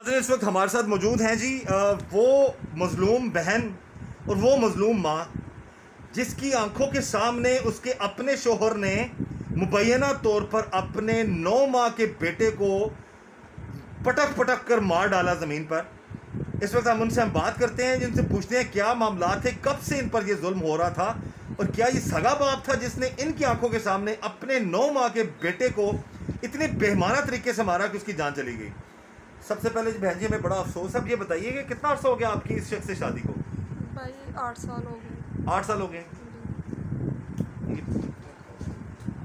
इस वक्त हमारे साथ मौजूद हैं जी वो मजलूम बहन और वो मजलूम माँ जिसकी आंखों के सामने उसके अपने शोहर ने मुबैना तौर पर अपने 9 माह के बेटे को पटक पटक कर मार डाला ज़मीन पर। इस वक्त हम बात करते हैं, जिनसे पूछते हैं क्या मामला थे, कब से इन पर यह जुल्म हो रहा था और क्या ये सगा बाप था जिसने इनकी आंखों के सामने अपने 9 माह के बेटे को इतने बेहमाना तरीके से मारा कि उसकी जान चली गई। सबसे पहले जी बहन जी, हमें बड़ा अफसोस है। अब ये बताइए कि कितना अर्सा हो गया आपकी इस शख्स से शादी को? भाई 8 साल हो गए। 8 साल हो गए।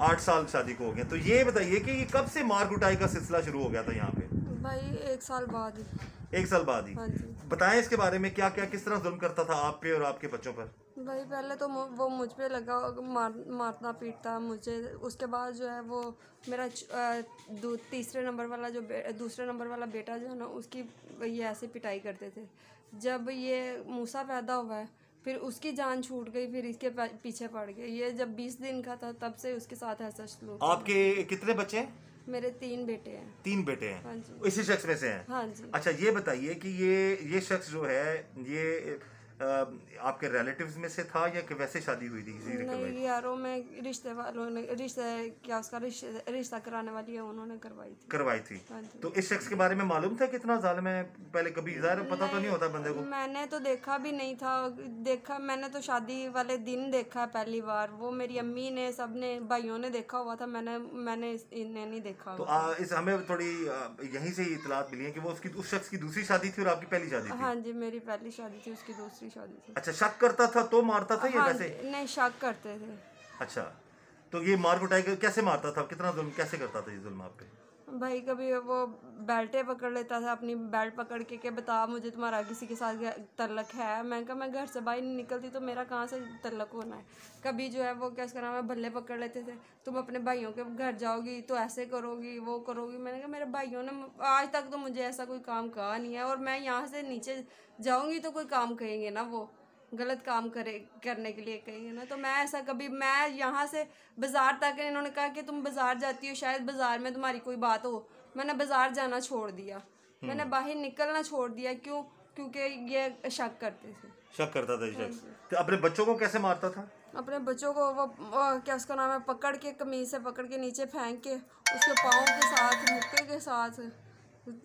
8 साल शादी को हो गए। तो ये बताइए कि ये कब से मार कुटाई का सिलसिला शुरू हो गया था यहाँ पे? भाई 1 साल बाद ही। 1 साल बाद ही? हाँ जी। बताएं इसके बारे में, क्या क्या किस तरह जुल्म करता था आप पे और आपके बच्चों पर? भाई पहले तो वो मुझ पे लगा मारना पीटता मुझे। उसके बाद जो है वो मेरा तीसरे नंबर वाला दूसरे नंबर वाला बेटा जो है ना, उसकी ये ऐसे पिटाई करते थे। जब ये मूसा पैदा हुआ है फिर उसकी जान छूट गई, फिर इसके पीछे पड़ गए। ये जब 20 दिन का था तब से उसके साथ ऐसा सलूक। आपके कितने बच्चे हैं? मेरे 3 बेटे हैं। 3 बेटे हैं? हाँ जी। इसी शख्स में से हैं? हाँ जी। अच्छा ये बताइए कि ये शख्स जो है ये आपके रिलेटिव्स में से था या कि वैसे शादी हुई थी किसी? नहीं यारों में रिश्ते वालों ने रिश्ता कराने वाली है, उन्होंने करवाई थी। हाँ जी। तो इस शख्स के बारे में मालूम था कितना जालिम है? पहले कभी ज़ाहिर पता तो नहीं होता बंदे को। मैंने तो देखा भी नहीं था। मैंने तो शादी वाले दिन देखा पहली बार। वो मेरी अम्मी ने, सबने, भाइयों ने देखा हुआ था। मैंने इन्हें नहीं देखा। तो इस हमें थोड़ी यहीं से इतलात मिली है कि वो उस शख्स की दूसरी शादी थी और आपकी पहली शादी थी? हाँ जी, मेरी पहली शादी थी, उसकी दूसरी शादी थी। अच्छा, शक करता था तो मारता था या वैसे? नहीं, शक करते थे। अच्छा, तो ये मार कुटाई कैसे मारता था? कितना जुल्म कैसे करता था ये जुल्म आप पे? भाई कभी वो बेल्टें पकड़ लेता था, अपनी बेल्ट पकड़ के बता मुझे तुम्हारा किसी के साथ तल्लक है। मैं कहा मैं घर से बाहर नहीं निकलती तो मेरा कहाँ से तल्लक होना है। कभी जो है वो क्या उसका नाम है भल्ले पकड़ लेते थे, तुम अपने भाइयों के घर जाओगी तो ऐसे करोगी वो करोगी। मैंने कहा मेरे भाइयों ने आज तक तो मुझे ऐसा कोई काम कहा नहीं है, और मैं यहाँ से नीचे जाऊँगी तो कोई काम कहेंगे ना, वो गलत काम करने के लिए कहेंगे ना। तो मैं ऐसा कभी, मैं यहाँ से बाज़ार तक, इन्होंने कहा कि तुम बाज़ार जाती हो, शायद बाज़ार में तुम्हारी कोई बात हो। मैंने बाज़ार जाना छोड़ दिया, मैंने बाहर निकलना छोड़ दिया। क्यों? क्योंकि ये शक करते थे। शक करता था ये शख्स। तो अपने बच्चों को कैसे मारता था? अपने बच्चों को वो क्या उसका नाम है, पकड़ के कमीज से पकड़ के नीचे फेंक के उसके पाँव के साथ, मुक्के के साथ,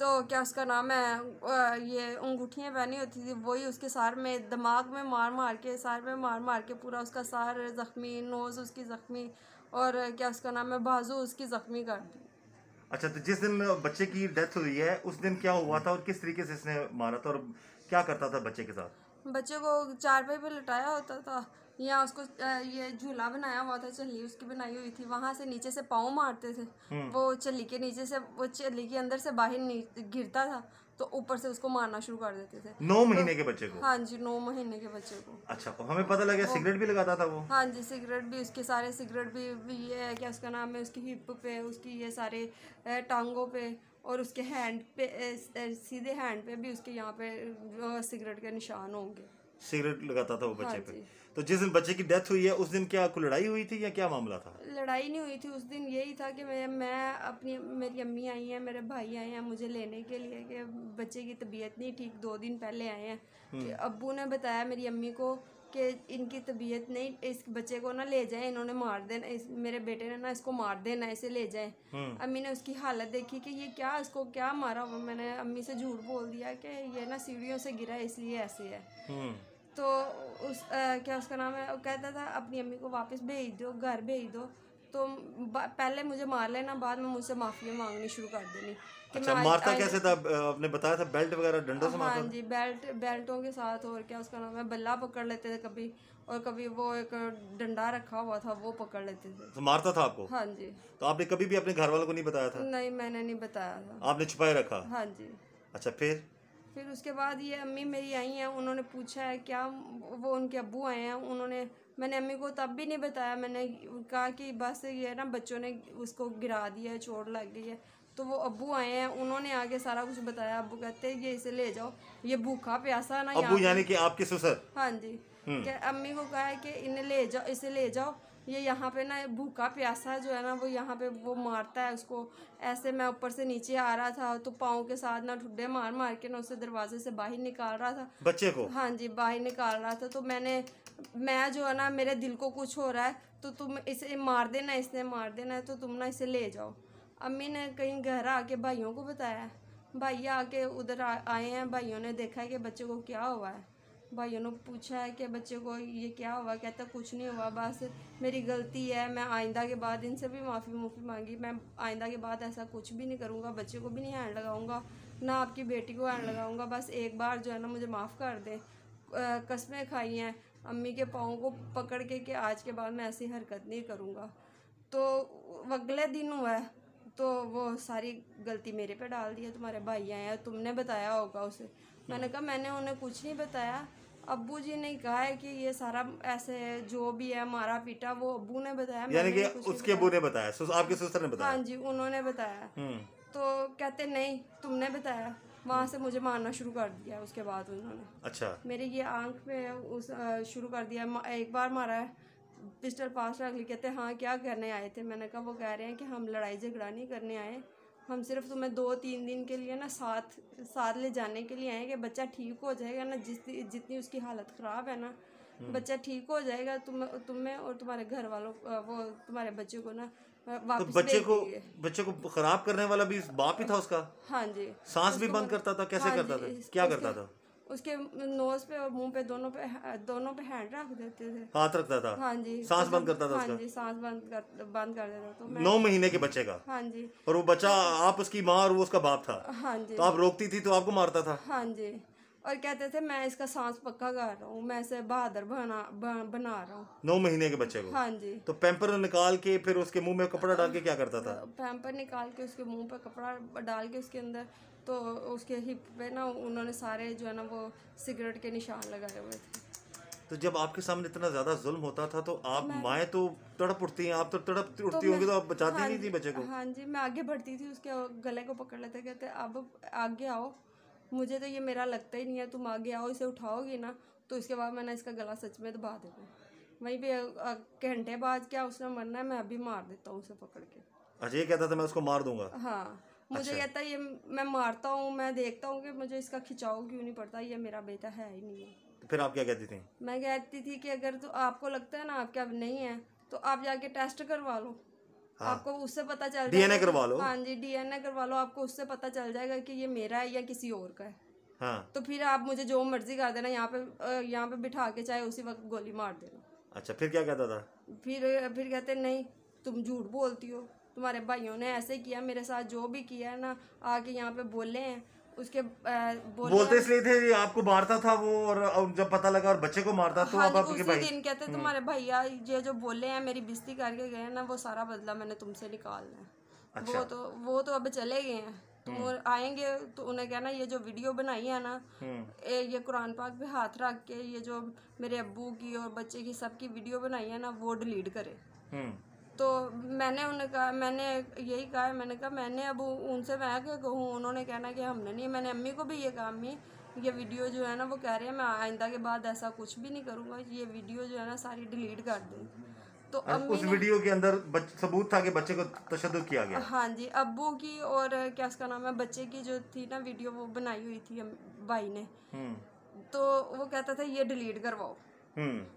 तो क्या उसका नाम है ये अंगूठियाँ पहनी होती थी, वही उसके सार में, दिमाग में मार मार के, सार में मार मार के पूरा उसका सार ज़ख्मी, नोज़ उसकी ज़ख्मी, और क्या उसका नाम है बाजू उसकी ज़ख्मी कर दी। अच्छा, तो जिस दिन बच्चे की डेथ हुई है उस दिन क्या हुआ था और किस तरीके से इसने मारा था और क्या करता था बच्चे के साथ? बच्चे को चारपाई पे लिटाया होता था, या उसको ये झूला बनाया हुआ था, चल्ली उसकी बनाई हुई थी, वहां से नीचे से पाँव मारते थे। वो चल्ली के नीचे से, वो चल्ली के अंदर से बाहर गिरता था तो ऊपर से उसको मारना शुरू कर देते थे। 9 महीने के बच्चे को? हाँ जी, 9 महीने के बच्चे को। अच्छा, तो हमें पता लगा सिगरेट भी लगाता था वो? हाँ जी, सिगरेट भी, उसके सारे सिगरेट भी ये है क्या उसका नाम है, उसकी हिप पे, उसकी ये सारे टांगों पे, और उसके हैंड पे, सीधे हैंड पे भी उसके यहाँ पे सिगरेट के निशान होंगे। सिगरेट लगाता था वो बच्चे हाँ पे? जी। तो जिस दिन बच्चे की डेथ हुई है उस दिन क्या कोई लड़ाई हुई थी या क्या मामला था? लड़ाई नहीं हुई थी उस दिन। यही था कि मेरी अम्मी आई हैं, मेरे भाई आए हैं मुझे लेने के लिए कि बच्चे की तबीयत नहीं ठीक, 2 दिन पहले आए हैं। कि अब्बू ने बताया मेरी अम्मी को कि इनकी तबीयत नहीं, इस बच्चे को ना ले जाएं, इन्होंने मार देना, मेरे बेटे ने ना इसको मार देना, इसे ले जाएं। अम्मी ने उसकी हालत देखी कि ये क्या, इसको क्या मारा हुआ। मैंने अम्मी से झूठ बोल दिया कि ये ना सीढ़ियों से गिरा है इसलिए ऐसे है। तो क्या उसका नाम है, वो कहता था अपनी अम्मी को वापस भेज दो, घर भेज दो, तो पहले मुझे मार लेना, बाद में मुझसे माफ़ी मांगनी शुरू कर देनी। अच्छा, मारता कैसे था? आपने बताया था बेल्ट वगैरह डंडों से मारता? हाँ जी, बेल्टों के साथ, और क्या उसका नाम है बल्ला पकड़ लेते थे कभी, और कभी वो एक डंडा रखा हुआ था वो पकड़ लेते थे। तो मारता था आपको? हाँ जी। तो आपने कभी भी अपने घर वालों को नहीं बताया था? नहीं, मैंने नहीं बताया था। आपने छुपाए रखा? हाँ जी। अच्छा, फिर उसके बाद ये अम्मी मेरी आई हैं, उन्होंने पूछा है क्या, वो उनके अब्बू आए हैं, मैंने अम्मी को तब भी नहीं बताया। मैंने कहा कि बस ये ना बच्चों ने उसको गिरा दिया है, चोट लग गई है। तो वो अब्बू आए हैं, उन्होंने आगे सारा कुछ बताया। अब्बू कहते हैं ये इसे ले जाओ, ये भूखा प्यासा ना। अब्बू यानी कि आपके ससुर? हाँ जी। क्या अम्मी को कहा है कि इन्हें ले जाओ, इसे ले जाओ, ये यहाँ पे ना भूखा प्यासा जो है ना वो यहाँ पे वो मारता है उसको। ऐसे मैं ऊपर से नीचे आ रहा था तो पाँव के साथ ना ठुड्डे मार मार के ना उसे दरवाजे से बाहर निकाल रहा था, बच्चे को। हाँ जी बाहर निकाल रहा था। तो मैं जो है ना मेरे दिल को कुछ हो रहा है तो तुम इसे मार देना, इसने मार देना है तो तुम ना इसे ले जाओ। अम्मी ने कहीं घर आके भाइयों को बताया, भाई आके उधर आए हैं, भाइयों ने देखा है कि बच्चे को क्या हुआ है। भाइयों ने पूछा है कि बच्चे को ये क्या हुआ, कहता कुछ नहीं हुआ, बस मेरी गलती है, मैं आइंदा के बाद इनसे भी माफ़ी मांगी, मैं आइंदा के बाद ऐसा कुछ भी नहीं करूँगा, बच्चे को भी नहीं हैंड लगाऊंगा, ना आपकी बेटी को हैंड लगाऊंगा, बस एक बार जो है ना मुझे माफ़ कर दें। कस्में खाई हैं अम्मी के पाँव को पकड़ के कि आज के बाद मैं ऐसी हरकत नहीं करूँगा। तो अगले दिन हुआ है तो वो सारी गलती मेरे पे डाल दी है, तुम्हारे भाई आए हैं, तुमने बताया होगा उसे। मैंने कहा मैंने उन्हें कुछ नहीं बताया, अब्बू जी ने कहा है कि ये सारा ऐसे जो भी है मारा पीटा वो अब्बू ने बताया। यानी कि उसके अब्बू ने बताया, आपके सिस्टर ने बताया? हाँ जी उन्होंने बताया। तो कहते नहीं तुमने बताया। वहाँ से मुझे मारना शुरू कर दिया उसके बाद उन्होंने। अच्छा। मेरी ये आंख पे उस शुरू कर दिया, एक बार मारा है, पिस्टल पास रख ली। कहते हाँ क्या करने आए थे? मैंने कहा वो कह रहे हैं कि हम लड़ाई झगड़ा नहीं करने आए, हम सिर्फ तुम्हें 2-3 दिन के लिए ना साथ ले जाने के लिए आए कि बच्चा ठीक हो जाएगा ना, जितनी उसकी हालत ख़राब है ना बच्चा ठीक हो जाएगा, तुम्हें और तुम्हारे घर वालों वो तुम्हारे बच्चे को ना वापस तो बच्चे को खराब करने वाला भी बाप ही था उसका? हाँ जी। सांस भी बंद करता था? कैसे करता था, क्या करता था? उसके नोज पे और मुंह पे दोनों पे हैंड रख देते थे, हाथ रखता था। हाँ जी। सांस बंद करता था उसका? हाँ जी सांस बंद कर देता। तो 9 महीने के बच्चे का? हाँ जी। और वो बच्चा आप उसकी माँ और वो उसका बाप था? हाँ जी। तो आप रोकती थी तो आपको मारता था? हाँ जी। और कहते थे मैं इसका सांस पक्का कर रहा हूँ, मैं इसे बहादुर बना रहा हूँ। 9 महीने के बच्चे को? हाँ जी। तो पैम्पर निकाल के फिर उसके मुंह में कपड़ा डाल के क्या करता था? पैम्पर निकाल के उसके मुंह पे कपड़ा डाल के उसके अंदर, तो उसके हिप पे ना उन्होंने सारे जो है ना वो सिगरेट के निशान लगाए हुए थे। तो जब आपके सामने इतना ज्यादा जुल्म होता था तो आप माएँ तो तड़प उठती हैं, आप तो तड़प उठती होंगी, तो आप बचाती नहीं थी बच्चे को? हाँ जी मैं आगे बढ़ती थी, उसके गले को पकड़ लेते, कहते अब आगे आओ, मुझे तो ये मेरा लगता ही नहीं है, तुम आगे आओ, इसे उठाओगी ना तो इसके बाद मैंने इसका गला सच में दबा देना। वहीं पे घंटे बाद क्या उसने मरना है, मैं अभी मार देता हूँ उसे पकड़ के। अच्छा ये कहता था मैं उसको मार दूंगा? हाँ मुझे कहता है ये मैं मारता हूँ, मैं देखता हूँ कि मुझे इसका खिंचाव क्यों नहीं पड़ता, ये मेरा बेटा है ही नहीं है। तो फिर आप क्या कहती थी? मैं कहती थी कि अगर तो आपको लगता है ना आपके अब नहीं है तो आप जाके टेस्ट करवा लो। हाँ। आपको उससे पता चल जाएगा, DNA करवा लो। हाँ जी DNA करवा लो, आपको उससे पता चल जाएगा कि ये मेरा है या किसी और का है। हाँ। तो फिर आप मुझे जो मर्जी कर देना, यहाँ पे बिठा के चाहे उसी वक्त गोली मार देना। अच्छा फिर क्या कहता था? फिर कहते नहीं तुम झूठ बोलती हो, तुम्हारे भाइयों ने ऐसे किया मेरे साथ, जो भी किया है ना आके यहाँ पे बोले हैं। उसके बोलते इसलिए थे आपको मारता था वो, और जब पता लगा और बच्चे को मारता तो अब आपके भाई दिन कहते तुम्हारे भैया ये जो बोले हैं मेरी बेइज्जती करके गए ना, वो सारा बदला मैंने तुमसे निकालना है। अच्छा। वो तो अब चले गए हैं, तुम आएंगे तो उन्हें कहना ये जो वीडियो बनाई है ना ये कुरान पाक पे हाथ रख के ये जो मेरे अब्बू की और बच्चे की सबकी वीडियो बनाई है ना वो डिलीट करे। तो मैंने उन्हें कहा, मैंने यही कहा, मैंने कहा मैंने अब उनसे मैं क्या कहूँ, उन्होंने कहना कि हमने नहीं। मैंने अम्मी को भी ये कहा, अम्मी ये वीडियो जो है ना वो कह रहे हैं मैं आइंदा के बाद ऐसा कुछ भी नहीं करूँगा, ये वीडियो जो है ना सारी डिलीट कर दें। तो अम्मी उस वीडियो के अंदर सबूत था कि बच्चे को तशद्दुद किया गया? हाँ जी अब्बू की और क्या उसका नाम है बच्चे की जो थी ना वीडियो वो बनाई हुई थी भाई ने, तो वो कहता था ये डिलीट करवाओ।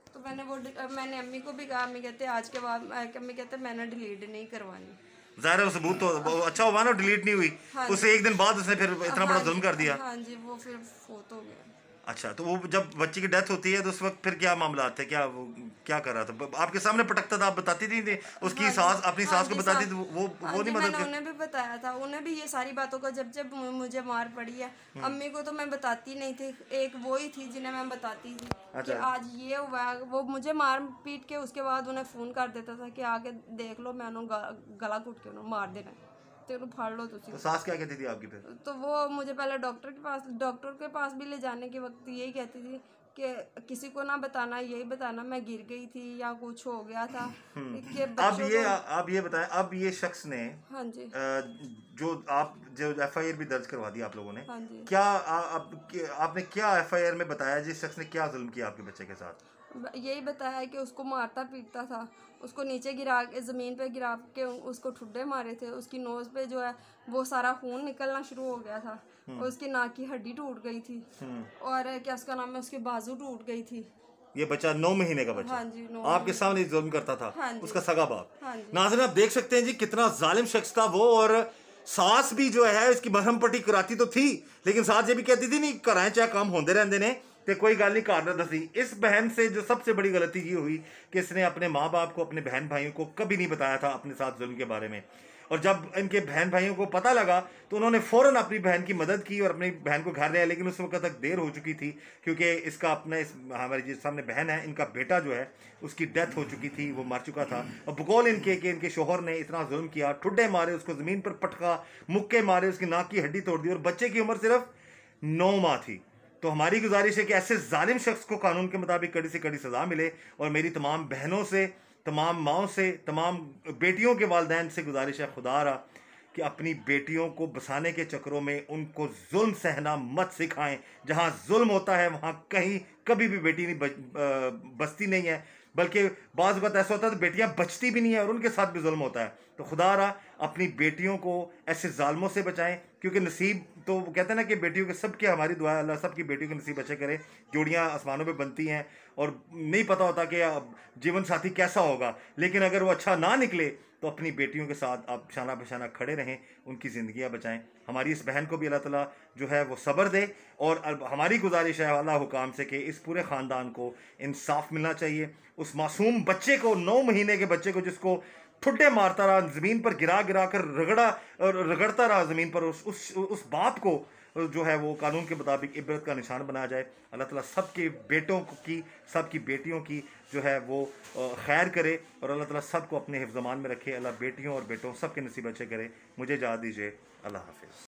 तो मैंने अम्मी को भी कहा, अम्मी कहते आज के बाद अम्मी कहते मैंने डिलीट नहीं करवानी। ज़ाहिर है सबूत तो अच्छा हुआ ना, डिलीट नहीं हुई। हाँ उससे एक दिन बाद उसने फिर इतना बड़ा जुल्म कर दिया। हाँ जी वो फिर फोत हो गया। अच्छा तो वो जब बच्ची की डेथ होती है तो उस वक्त फिर क्या मामला थे, क्या वो क्या कर रहा था? आपके सामने पटकता था, आप बताती नहीं थी उसकी? हाँ सास अपनी सास को बताती थी, वो नहीं मदद? उन्हें भी बताया था, उन्हें भी ये सारी बातों को जब मुझे मार पड़ी है अम्मी को तो मैं बताती नहीं थी, एक वो ही थी जिन्हें मैं बताती थी। अच्छा। कि आज ये हुआ, वो मुझे मार पीट के उसके बाद उन्हें फ़ोन कर देता था कि आके देख लो मैं गला घुट के उन्हें मार देना तो फाड़ लो। तो सास क्या कहती थी आपकी फिर? तो वो मुझे पहले डॉक्टर के पास भी ले जाने के वक्त यही कहती थी कि किसी को ना बताना, यही बताना मैं गिर गई थी या कुछ हो गया था। कि अब ये बताएं, अब ये शख्स ने हाँ जी जो FIR भी दर्ज करवा दी आप लोगों ने, हाँ जी। क्या आपने क्या FIR में बताया जिस शख्स ने क्या जुल्म किया आपके बच्चे के साथ? यही बताया कि उसको मारता पीटता था, उसको नीचे गिरा के ज़मीन पे गिरा के उसको ठुड्डे मारे थे, उसकी नोज़ पे जो है वो सारा खून निकलना शुरू हो गया था और उसकी नाक की हड्डी टूट गई थी और क्या उसका नाम है, उसकी बाजू टूट गई थी। ये बच्चा 9 महीने का बच्चा हाँ जी, 9 आपके सामने जुल्म करता था, हाँ जी। उसका सगा बाप। हाँ जी। नाज़रीन आप देख सकते हैं जी कितना जालिम शख्स था वो। और सास भी जो है इसकी मरहम पट्टी कराती तो थी, लेकिन सास ये भी कहती थी नहीं कराएं चाहे काम होंदे रहंदे ने ते कोई गल नहीं घर ना दसी। इस बहन से जो सबसे बड़ी गलती ये हुई कि इसने अपने माँ बाप को, अपने बहन भाइयों को कभी नहीं बताया था अपने साथ जुल्म के बारे में। और जब इनके बहन भाइयों को पता लगा तो उन्होंने फ़ौरन अपनी बहन की मदद की और अपनी बहन को घर ले आए, लेकिन उस वक्त तक देर हो चुकी थी क्योंकि इसका अपना इस हमारी जिस सामने बहन है इनका बेटा जो है उसकी डेथ हो चुकी थी, वो मर चुका था। और बकौल इनके कि इनके शोहर ने इतना जुल्म किया, ठुड्डे मारे, उसको ज़मीन पर पटका, मुक्के मारे, उसकी नाक की हड्डी तोड़ दी और बच्चे की उम्र सिर्फ 9 माह थी। तो हमारी गुजारिश है कि ऐसे जालिम शख्स को कानून के मुताबिक कड़ी से कड़ी सज़ा मिले। और मेरी तमाम बहनों से, तमाम माओं से, तमाम बेटियों के वालिदैन से गुजारिश है खुदा रहा कि अपनी बेटियों को बसाने के चक्करों में उनको जुल्म सहना मत सिखाएं। जहां जुल्म होता है वहां कहीं कभी भी बेटी नहीं बसती नहीं है, बल्कि बाज़ वक्त ऐसा होता है तो बेटियां बचती भी नहीं है और उनके साथ भी जुल्म होता है। तो खुदा रहा अपनी बेटियों को ऐसे जालमों से बचाएं, क्योंकि नसीब तो वो कहते हैं ना कि बेटियों के सबके, हमारी दुआ है अल्लाह सबकी बेटियों के नसीब अच्छे करे। जोड़ियां आसमानों पे बनती हैं और नहीं पता होता कि जीवन साथी कैसा होगा, लेकिन अगर वो अच्छा ना निकले तो अपनी बेटियों के साथ आप शाना बशाना खड़े रहें, उनकी ज़िंदगियां बचाएं। हमारी इस बहन को भी अल्लाह ताला जो है वो सब्र दे। और हमारी गुजारिश है अल्लाह हुकाम से कि इस पूरे ख़ानदान को इंसाफ मिलना चाहिए। उस मासूम बच्चे को, 9 महीने के बच्चे को जिसको ठुड्डे मारता रहा, ज़मीन पर गिरा गिरा कर रगड़ता रहा ज़मीन पर, उस बाप को जो है वो कानून के मुताबिक इबरत का निशान बनाया जाए। अल्लाह ताला सबके बेटों की, सबकी बेटियों की जो है वो खैर करे और अल्लाह ताला सबको अपने हिफ्ज़-मान में रखे। अल्लाह बेटियों और बेटों सबके नसीब अच्छे करे। मुझे इजाज़त दीजिए, अल्लाह हाफ़िज़।